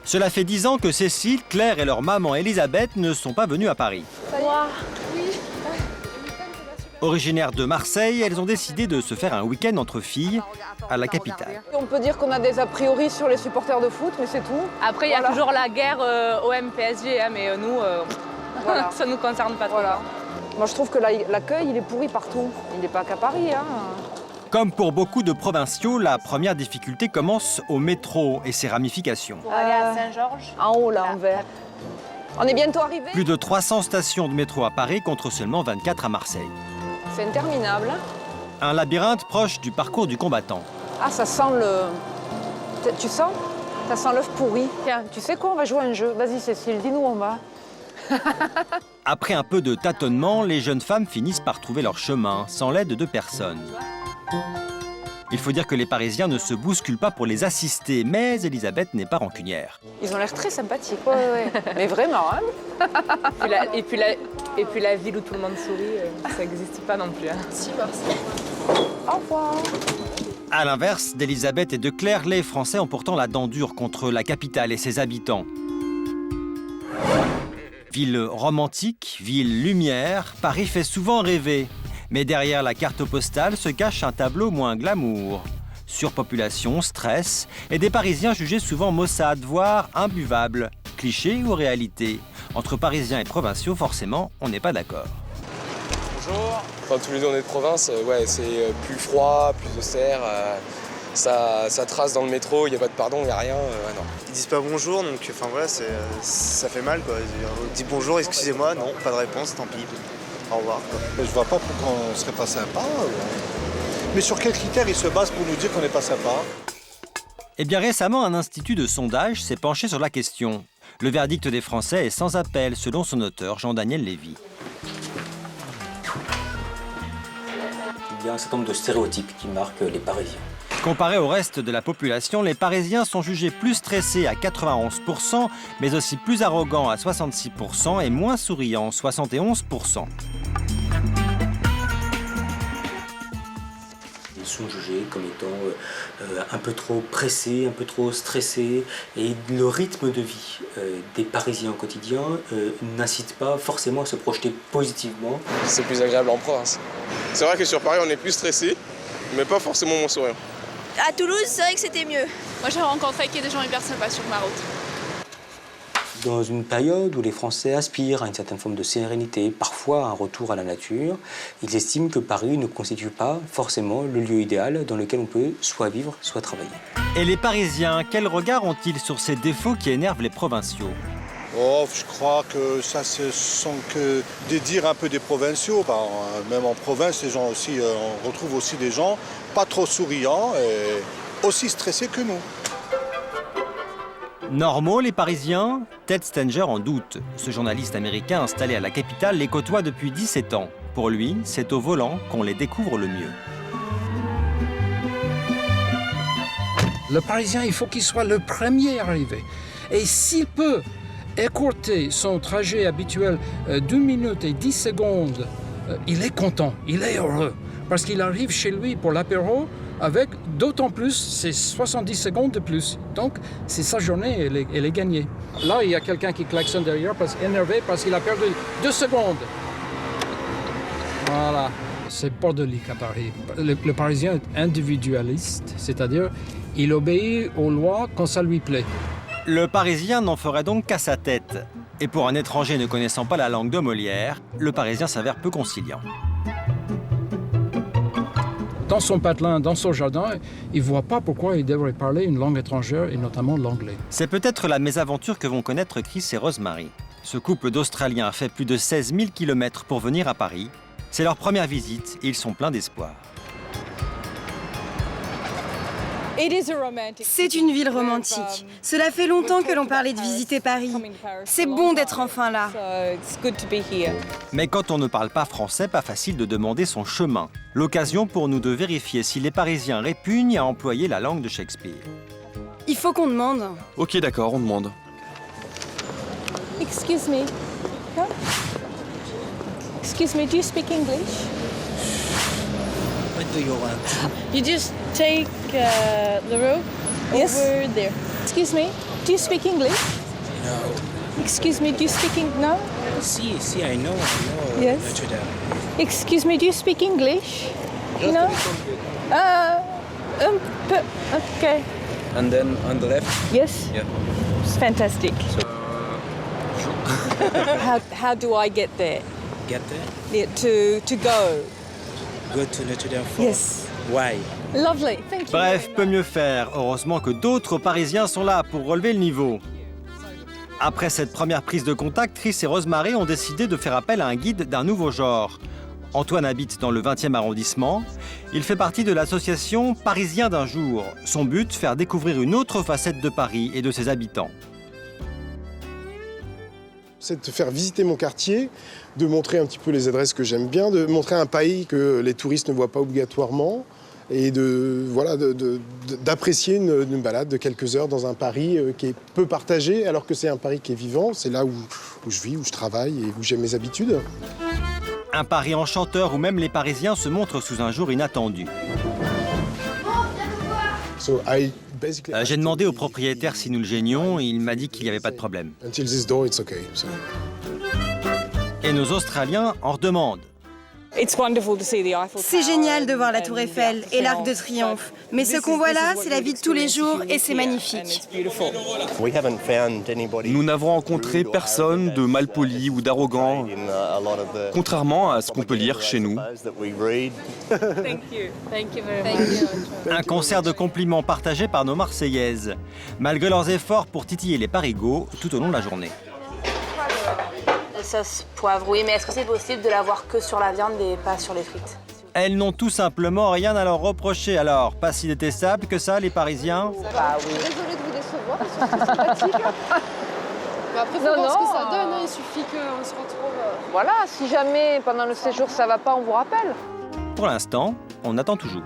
Cela fait 10 ans que Cécile, Claire et leur maman Elisabeth ne sont pas venues à Paris. Wow. Originaires de Marseille, elles ont décidé de se faire un week-end entre filles à la capitale. On peut dire qu'on a des a priori sur les supporters de foot, mais c'est tout. Après, il y a toujours la guerre OM-PSG, hein, mais nous, Voilà. ça ne nous concerne pas trop. Voilà. Moi, je trouve que l'accueil, il est pourri partout. Il n'est pas qu'à Paris. Hein. Comme pour beaucoup de provinciaux, la première difficulté commence au métro et ses ramifications. Pour aller à Saint-Georges. En haut, là, en vert. On est bientôt arrivé. Plus de 300 stations de métro à Paris contre seulement 24 à Marseille. C'est interminable. Un labyrinthe proche du parcours du combattant. Ah, ça sent le... Tu sens? Ça sent l'œuf pourri. Tiens, tu sais quoi? On va jouer à un jeu. Vas-y, Cécile, dis-nous où on va. Après un peu de tâtonnement, les jeunes femmes finissent par trouver leur chemin, sans l'aide de personne. Il faut dire que les Parisiens ne se bousculent pas pour les assister, mais Elisabeth n'est pas rancunière. Ils ont l'air très sympathiques. Ouais. Mais vraiment, hein. Et puis la ville où tout le monde sourit, ça n'existe pas non plus. Hein. Si, merci. Au revoir. À l'inverse d'Elisabeth et de Claire, les Français ont pourtant la dent dure contre la capitale et ses habitants. Ville romantique, ville lumière, Paris fait souvent rêver. Mais derrière la carte postale se cache un tableau moins glamour. Surpopulation, stress et des Parisiens jugés souvent maussades, voire imbuvables. Cliché ou réalité? Entre Parisiens et provinciaux, forcément, on n'est pas d'accord. Bonjour. Enfin, tous les deux on est de province, ouais, c'est plus froid, plus austère. Ça trace dans le métro, il n'y a pas de pardon, il n'y a rien. Non. Ils disent pas bonjour, donc enfin voilà, ça fait mal quoi. On dit bonjour, excusez-moi, non, pas de réponse, tant pis. Au revoir. Quoi. Je vois pas pourquoi on serait pas sympa. Mais sur quels critères ils se basent pour nous dire qu'on n'est pas sympa? Eh bien récemment, un institut de sondage s'est penché sur la question. Le verdict des Français est sans appel, selon son auteur, Jean-Daniel Lévy. Il y a un certain nombre de stéréotypes qui marquent les Parisiens. Comparé au reste de la population, les Parisiens sont jugés plus stressés à 91%, mais aussi plus arrogants à 66% et moins souriants, 71%. Ils sont jugés comme étant un peu trop pressés, un peu trop stressés. Et le rythme de vie des Parisiens au quotidien n'incite pas forcément à se projeter positivement. C'est plus agréable en province. C'est vrai que sur Paris on est plus stressé, mais pas forcément moins souriant. À Toulouse, c'est vrai que c'était mieux. Moi, j'ai rencontré des gens hyper sympas sur ma route. Dans une période où les Français aspirent à une certaine forme de sérénité, parfois à un retour à la nature, ils estiment que Paris ne constitue pas forcément le lieu idéal dans lequel on peut soit vivre, soit travailler. Et les Parisiens, quel regard ont-ils sur ces défauts qui énervent les provinciaux? Oh, je crois que ça, ce sont que des dires un peu des provinciaux. Même en province, les gens aussi, on retrouve aussi des gens pas trop souriants et aussi stressés que nous. Normaux, les Parisiens? Ted Stenger en doute. Ce journaliste américain installé à la capitale les côtoie depuis 17 ans. Pour lui, c'est au volant qu'on les découvre le mieux. Le Parisien, il faut qu'il soit le premier arrivé. Et s'il peut écourter son trajet habituel 2 minutes et 10 secondes, il est content, il est heureux. Parce qu'il arrive chez lui pour l'apéro avec d'autant plus, c'est 70 secondes de plus. Donc, c'est sa journée, elle est gagnée. Là, il y a quelqu'un qui klaxonne derrière, énervé parce qu'il a perdu 2 secondes. Voilà, c'est bordélique à Paris. Le Parisien est individualiste, c'est-à-dire il obéit aux lois quand ça lui plaît. Le Parisien n'en ferait donc qu'à sa tête. Et pour un étranger ne connaissant pas la langue de Molière, le Parisien s'avère peu conciliant. Dans son patelin, dans son jardin, il ne voit pas pourquoi il devrait parler une langue étrangère, et notamment l'anglais. C'est peut-être la mésaventure que vont connaître Chris et Rosemary. Ce couple d'Australiens a fait plus de 16 000 km pour venir à Paris. C'est leur première visite et ils sont pleins d'espoir. C'est une ville romantique. Cela fait longtemps que l'on parlait de visiter Paris. C'est bon d'être enfin là. Mais quand on ne parle pas français, pas facile de demander son chemin. L'occasion pour nous de vérifier si les Parisiens répugnent à employer la langue de Shakespeare. Il faut qu'on demande. Ok, d'accord, on demande. Excuse me. Excuse me, do you speak English? What do you want? You just take the road over there. Excuse me, do you speak English? No. Excuse me, do you speak English? No? Si, I know Yes. Notre Dame. Excuse me, do you speak English? No? Un peu. Okay. And then on the left? Yes? Yeah. It's fantastic. How do I get there? Get there? Yeah, to go? Go to Notre Dame Fort. Yes. Why? Lovely, thank you. Bref, peut mieux faire. Heureusement que d'autres Parisiens sont là pour relever le niveau. Après cette première prise de contact, Chris et Rosemary ont décidé de faire appel à un guide d'un nouveau genre. Antoine habite dans le 20e arrondissement. Il fait partie de l'association Parisien d'un jour. Son but, faire découvrir une autre facette de Paris et de ses habitants. C'est de faire visiter mon quartier, de montrer un petit peu les adresses que j'aime bien, de montrer un pays que les touristes ne voient pas obligatoirement et d'apprécier une balade de quelques heures dans un Paris qui est peu partagé alors que c'est un Paris qui est vivant. C'est là où je vis, où je travaille et où j'ai mes habitudes. Un Paris enchanteur où même les Parisiens se montrent sous un jour inattendu. J'ai demandé au propriétaire si nous le gênions, il m'a dit qu'il n'y avait pas de problème. Et nos Australiens en redemandent. C'est génial de voir la Tour Eiffel et l'Arc de Triomphe. Mais ce qu'on voit là, c'est la vie de tous les jours et c'est magnifique. Nous n'avons rencontré personne de malpoli ou d'arrogant, contrairement à ce qu'on peut lire chez nous. Un concert de compliments partagé par nos Marseillaises, malgré leurs efforts pour titiller les parigots tout au long de la journée. Sauce poivre, oui, mais est-ce que c'est possible de l'avoir que sur la viande et pas sur les frites? Elles n'ont tout simplement rien à leur reprocher alors. Pas si détestable que ça, les Parisiens. Bah oui. Désolée de vous décevoir, parce que c'est sympathique. Mais après, faut voir ce que ça donne, hein. Il suffit qu'on se retrouve... Voilà, si jamais pendant le séjour ça va pas, on vous rappelle. Pour l'instant, on attend toujours.